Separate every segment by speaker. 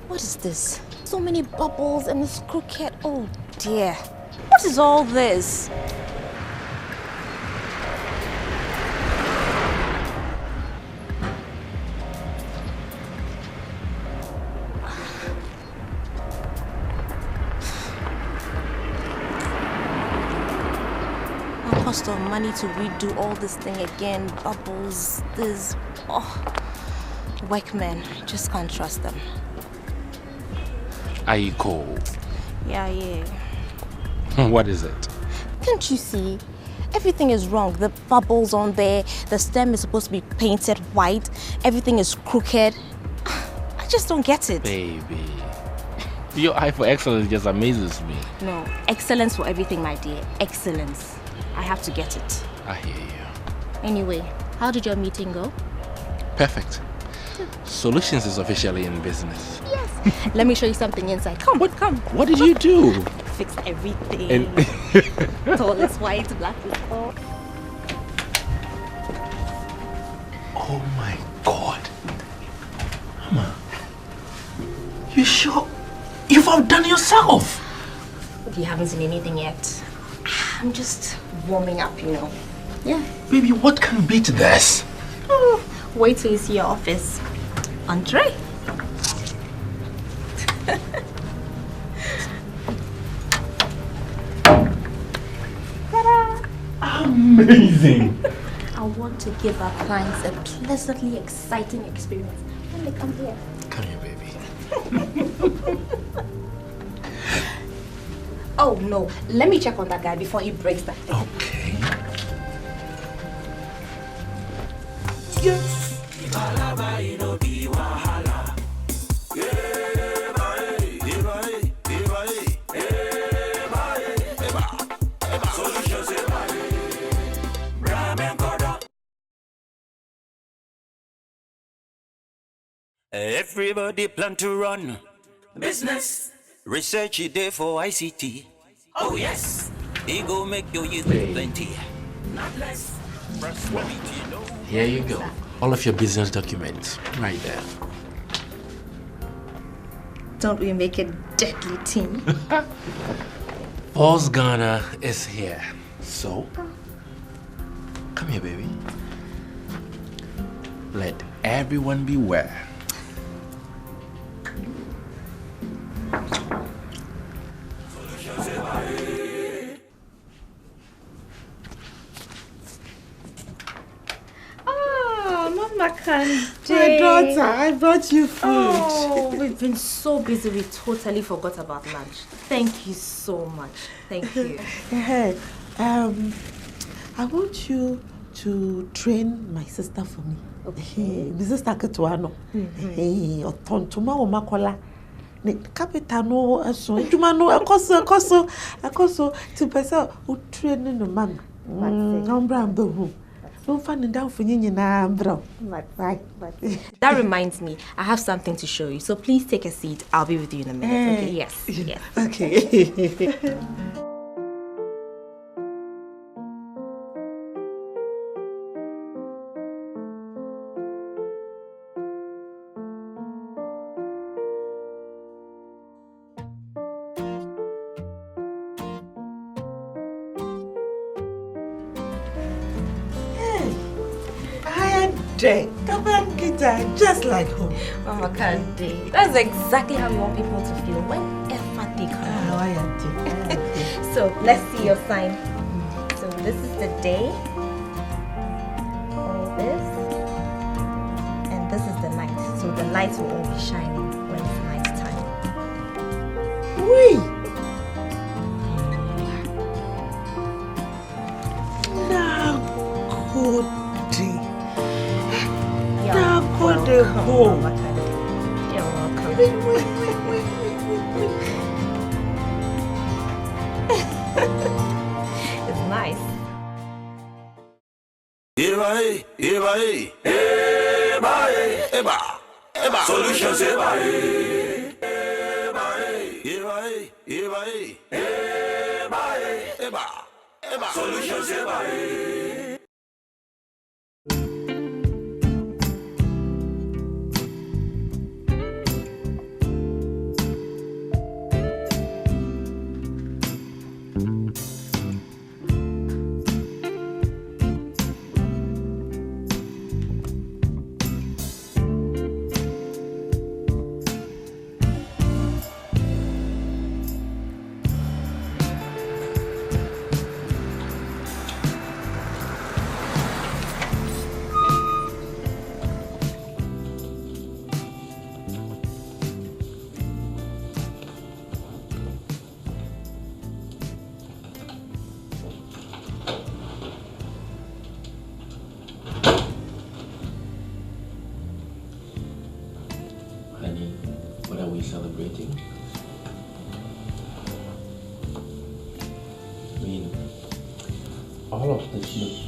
Speaker 1: What is this? So many bubbles and it's crooked. Oh dear. What is all this? I'll cost of money to redo all this thing again. Bubbles, this. Oh. Workmen, just can't trust them.
Speaker 2: Are you cold?
Speaker 1: Yeah.
Speaker 2: What is it?
Speaker 1: Can't you see? Everything is wrong. The bubbles on there, the stem is supposed to be painted white, everything is crooked. I just don't get it.
Speaker 2: Baby, your eye for excellence just amazes me.
Speaker 1: No, excellence for everything, my dear. Excellence. I have to get it.
Speaker 2: I hear you.
Speaker 1: Anyway, how did your meeting go?
Speaker 2: Perfect. Solutions is officially in business.
Speaker 1: Yes. Let me show you something inside. Come.
Speaker 2: What did you do?
Speaker 1: Fix everything. Tall is white, black is tall.
Speaker 2: Oh my God. Mama, you sure you've outdone yourself?
Speaker 1: You haven't seen anything yet. I'm just warming up, you know. Yeah.
Speaker 2: Baby, what can beat this?
Speaker 1: Oh, wait till you see your office. Entree. Ta-da!
Speaker 2: Amazing.
Speaker 1: I want to give our clients a pleasantly exciting experience when they come here.
Speaker 2: Come here, baby.
Speaker 1: Oh no, let me check on that guy before he breaks that thing.
Speaker 2: Okay.
Speaker 3: Yes.
Speaker 4: Everybody plan to run business. Research it there for ICT. Oh yes, he go make your youth plenty, not less. Prosperity, no.
Speaker 2: Here you go. All of your business documents right there.
Speaker 1: Don't we make a deadly team?
Speaker 2: Boss Ganah is here. So, come here, baby. Let everyone beware.
Speaker 3: My daughter, I brought you food.
Speaker 1: Oh, we've been so busy we totally forgot about lunch. Thank you so much. Thank you.
Speaker 3: Hey, I want you to train my sister for me. Okay. My sister Ketuano. Hey, otontuma o makola. Ne capital no so juma no akoso to pesa o train no mama. Nombra mbehu. That
Speaker 1: reminds me, I have something to show you. So please take a seat. I'll be with you in a minute. Okay? Yes.
Speaker 3: Okay. Just like home.
Speaker 1: Mama Kandi. That's exactly how we want people to feel whenever they come. So let's see your sign. So this is the day. All this. And this is the night. So the lights will all be shining when it's night time.
Speaker 3: Wait. Now good day.
Speaker 1: You're welcome. You're welcome.
Speaker 3: Wait.
Speaker 1: It's nice.
Speaker 4: Eba. Solutions, Eba. Solutions,
Speaker 2: What are we celebrating? I mean, all of this looks...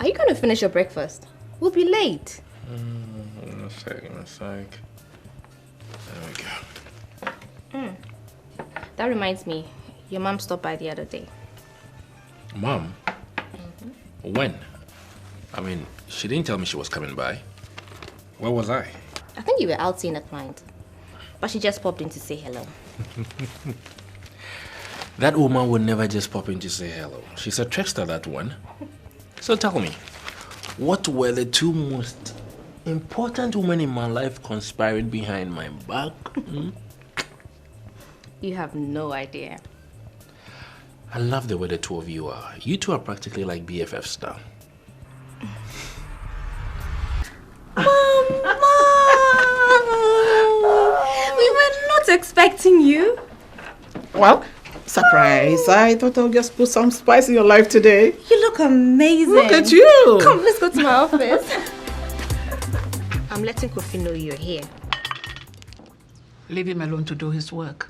Speaker 1: Are you going to finish your breakfast? We'll be late.
Speaker 2: A sec. There we go.
Speaker 1: That reminds me, your mom stopped by the other day.
Speaker 2: Mom? When? I mean, she didn't tell me she was coming by. Where was I?
Speaker 1: I think you were out seeing a client. But she just popped in to say hello.
Speaker 2: That woman would never just pop in to say hello. She's a trickster, that one. So tell me, what were the two most important women in my life conspiring behind my back?
Speaker 1: You have no idea.
Speaker 2: I love the way the two of you are. You two are practically like BFFs now.
Speaker 1: Mom! We were not expecting you.
Speaker 5: Well, surprise. I thought I'll just put some spice in your life today.
Speaker 1: You look amazing.
Speaker 5: Look at you.
Speaker 1: Come, let's go to my office. I'm letting Kofi know you're here.
Speaker 5: Leave him alone to do his work.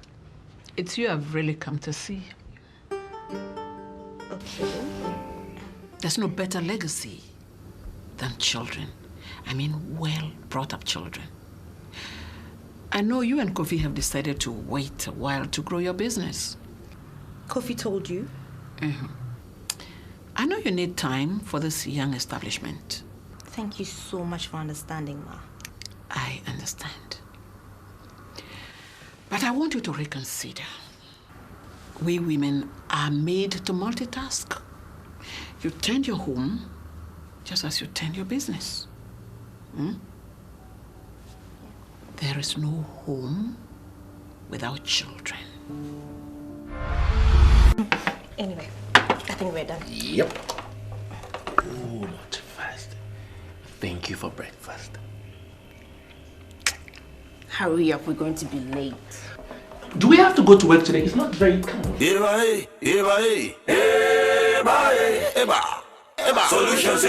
Speaker 5: It's you I've really come to see.
Speaker 1: Okay.
Speaker 5: There's no better legacy than children. I mean, well-brought-up children. I know you and Kofi have decided to wait a while to grow your business.
Speaker 1: Kofi told you?
Speaker 5: I know you need time for this young establishment.
Speaker 1: Thank you so much for understanding, Ma.
Speaker 5: I understand. But I want you to reconsider. We women are made to multitask. You tend your home just as you tend your business. There is no home without children.
Speaker 1: Anyway, I think we're done.
Speaker 2: Yep. Oh, not fast. Thank you for breakfast.
Speaker 1: Hurry up, we're going to be late.
Speaker 2: Do we have to go to work today? It's not very cold.
Speaker 4: Solutions,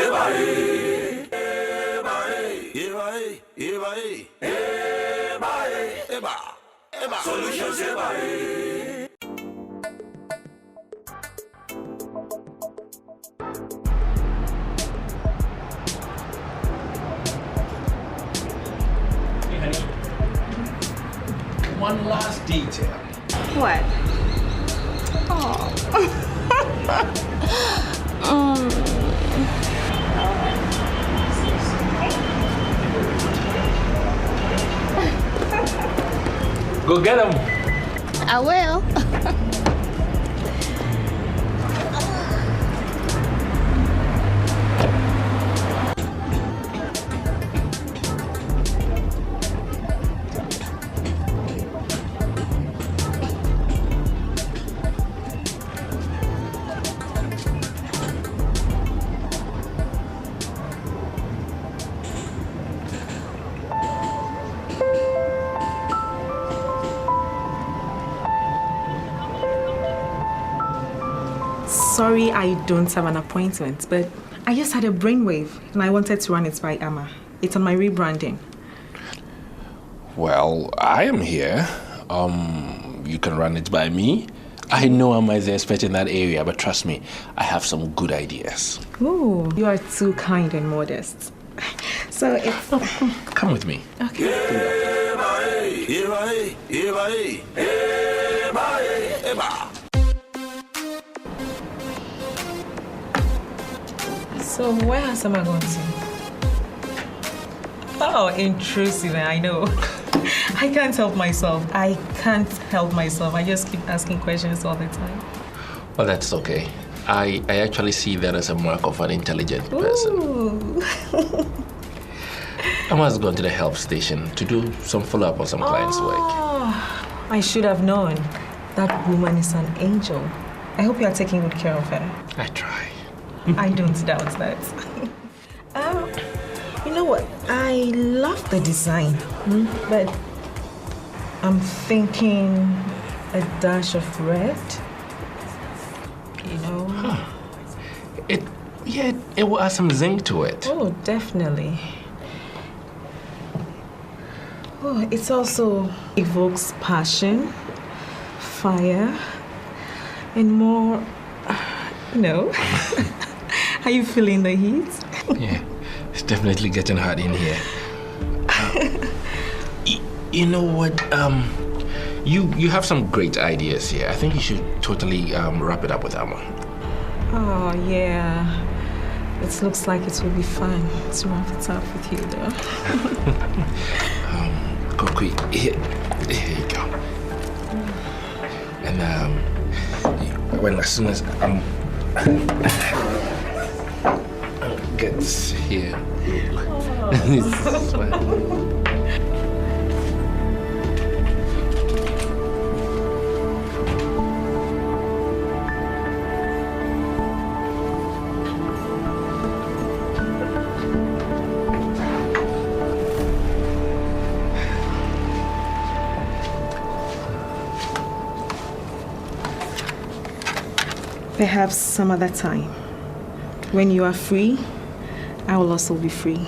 Speaker 4: Solutions,
Speaker 2: One last detail.
Speaker 1: What?
Speaker 2: Go get him.
Speaker 1: I will.
Speaker 6: sorry I don't have an appointment, but I just had a brainwave and I wanted to run it by Amma. It's on my rebranding.
Speaker 2: Well, I am here. You can run it by me. I know Amma is the expert in that area, but trust me, I have some good ideas.
Speaker 6: Ooh, you are too kind and modest. So it's...
Speaker 2: Come with me.
Speaker 6: Okay. So where has Amma gone to? Oh, intrusive, I know. I can't help myself. I just keep asking questions all the time.
Speaker 2: Well, that's okay. I actually see that as a mark of an intelligent person. Emma's gone to the help station to do some follow-up on some clients' work.
Speaker 6: I should have known. That woman is an angel. I hope you are taking good care of her.
Speaker 2: I try.
Speaker 6: I don't doubt that. You know what? I love the design, but I'm thinking a dash of red. You know?
Speaker 2: It will add some zing to it.
Speaker 6: Oh, definitely. Oh, it also evokes passion, fire, and more, Are you feeling the heat?
Speaker 2: Yeah, it's definitely getting hot in here. You know what? You have some great ideas here. I think you should totally wrap it up with Amma.
Speaker 6: Oh, yeah. It looks like it will be fun to wrap it up with you, though.
Speaker 2: Kokui, here you go. And as soon as gets here,
Speaker 6: Perhaps some other time. When you are free, I will also be free.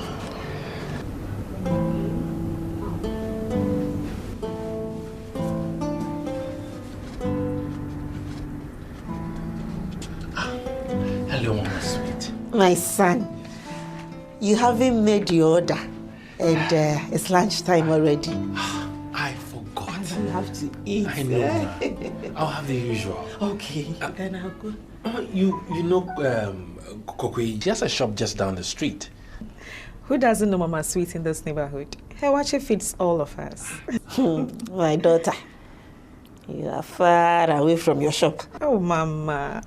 Speaker 2: Hello, Mama Sweet.
Speaker 3: My son, you haven't made your order, and it's lunchtime already.
Speaker 2: I forgot.
Speaker 3: You have to eat.
Speaker 2: I know. I'll have the usual.
Speaker 3: Okay, then I'll go.
Speaker 2: You know, Kokui, just a shop just down the street.
Speaker 6: Who doesn't know Mama Sweet in this neighborhood? Her watcher feeds all of us.
Speaker 3: My daughter, you are far away from your shop.
Speaker 6: Oh, Mama.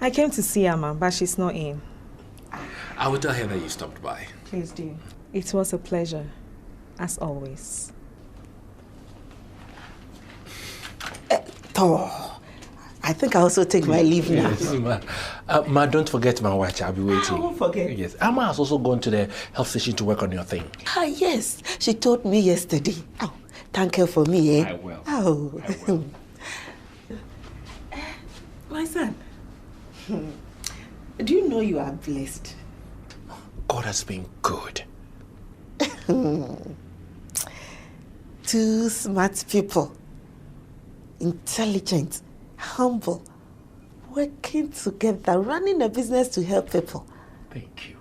Speaker 6: I came to see Amma, but she's not in.
Speaker 2: I will tell her that you stopped by.
Speaker 6: Please do. It was a pleasure, as always.
Speaker 3: I think I'll also take my leave now.
Speaker 2: Yes, ma, don't forget my watch. I'll be waiting.
Speaker 3: I won't forget.
Speaker 2: Yes, Amma has also gone to the health station to work on your thing.
Speaker 3: Yes. She told me yesterday. Oh, thank her for me, eh?
Speaker 2: I will.
Speaker 3: Oh.
Speaker 2: I will.
Speaker 3: My son, do you know you are blessed?
Speaker 2: God has been good.
Speaker 3: 2 smart people. Intelligent, humble, working together, running a business to help people.
Speaker 2: Thank you.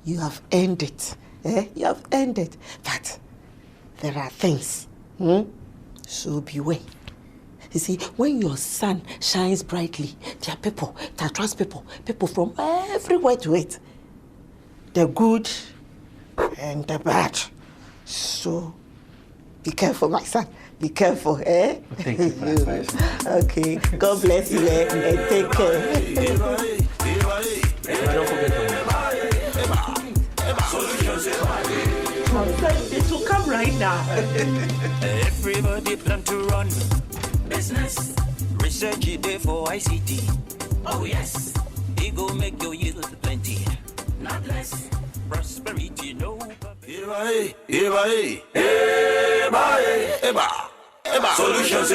Speaker 3: You have earned it. You have earned it. But there are things. So beware. You see, when your sun shines brightly, there are people that trust people from everywhere to it. The good and the bad. So be careful, my son. Be careful, eh?
Speaker 2: Thank you for the advice.
Speaker 3: Okay. God bless you, eh? And take care.
Speaker 2: Don't forget
Speaker 3: It will come right now.
Speaker 4: Everybody plan to run business. Research it there for ICT. Oh yes, it go make your yield plenty, not less. Prosperity, no. Solutions,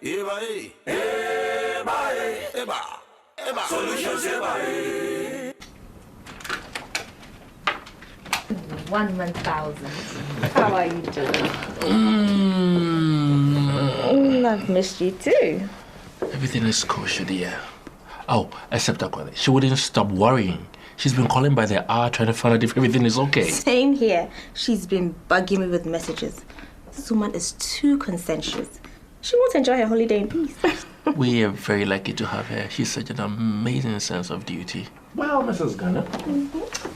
Speaker 4: E08. Eba. Solutions, E08.
Speaker 1: 1,000. How are you doing? I've missed you too.
Speaker 2: Everything is kosher, dear. Oh, except Akwale. She wouldn't stop worrying. She's been calling by the hour trying to find out if everything is okay.
Speaker 1: Same here. She's been bugging me with messages. This woman is too conscientious. She wants to enjoy her holiday in peace.
Speaker 2: We are very lucky to have her. She's such an amazing sense of duty. Well, Mrs. Ganah,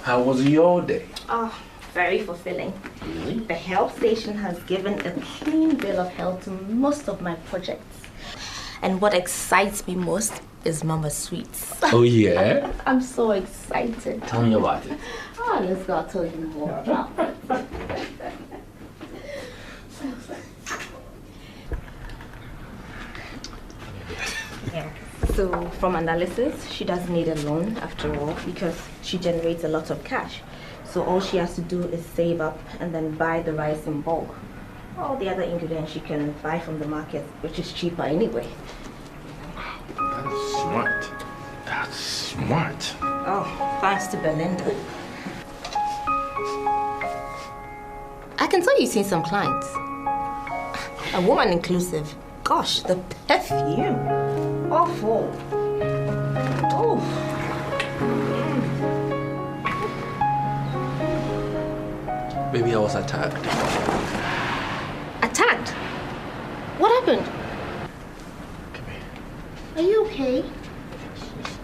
Speaker 2: how was your day?
Speaker 1: Oh, very fulfilling.
Speaker 2: Really?
Speaker 1: The health station has given a clean bill of health to most of my projects. And what excites me most is Mama's sweets.
Speaker 2: Oh, yeah?
Speaker 1: I'm so excited.
Speaker 2: Tell me about it.
Speaker 1: Oh, let's go. I'll tell you more about it. Yeah. So from analysis, she doesn't need a loan after all because she generates a lot of cash. So all she has to do is save up and then buy the rice in bulk. All the other ingredients she can buy from the market, which is cheaper anyway.
Speaker 2: That's smart. That's smart.
Speaker 1: Oh, thanks to Belinda. I can tell you've seen some clients. A woman inclusive. Gosh, the perfume. Awful. Oh.
Speaker 2: Maybe I was attacked.
Speaker 1: Attacked? What happened?
Speaker 2: Come here.
Speaker 1: Are you okay?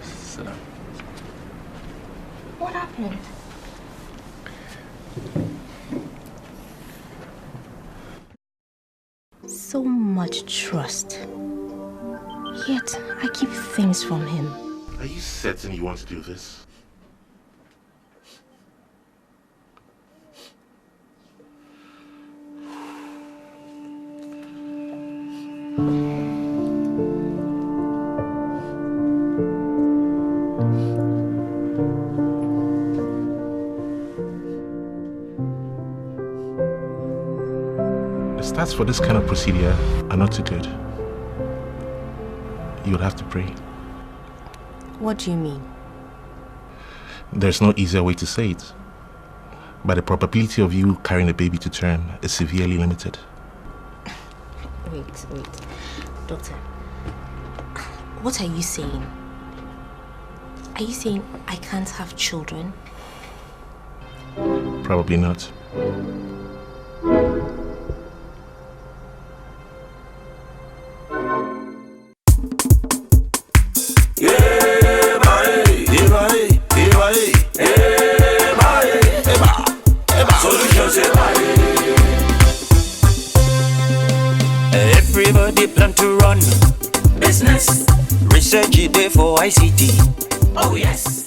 Speaker 2: Sit down.
Speaker 1: What happened? So much trust. Yet I keep things from him.
Speaker 7: Are you certain you want to do this? The stats for this kind of procedure are not too good. You would have to pray.
Speaker 1: What do you mean?
Speaker 7: There's no easier way to say it. But the probability of you carrying a baby to term is severely limited.
Speaker 1: Wait. Doctor, what are you saying? Are you saying I can't have children?
Speaker 7: Probably not.
Speaker 4: Everybody plan to run business. Research it there for ICT. Oh yes.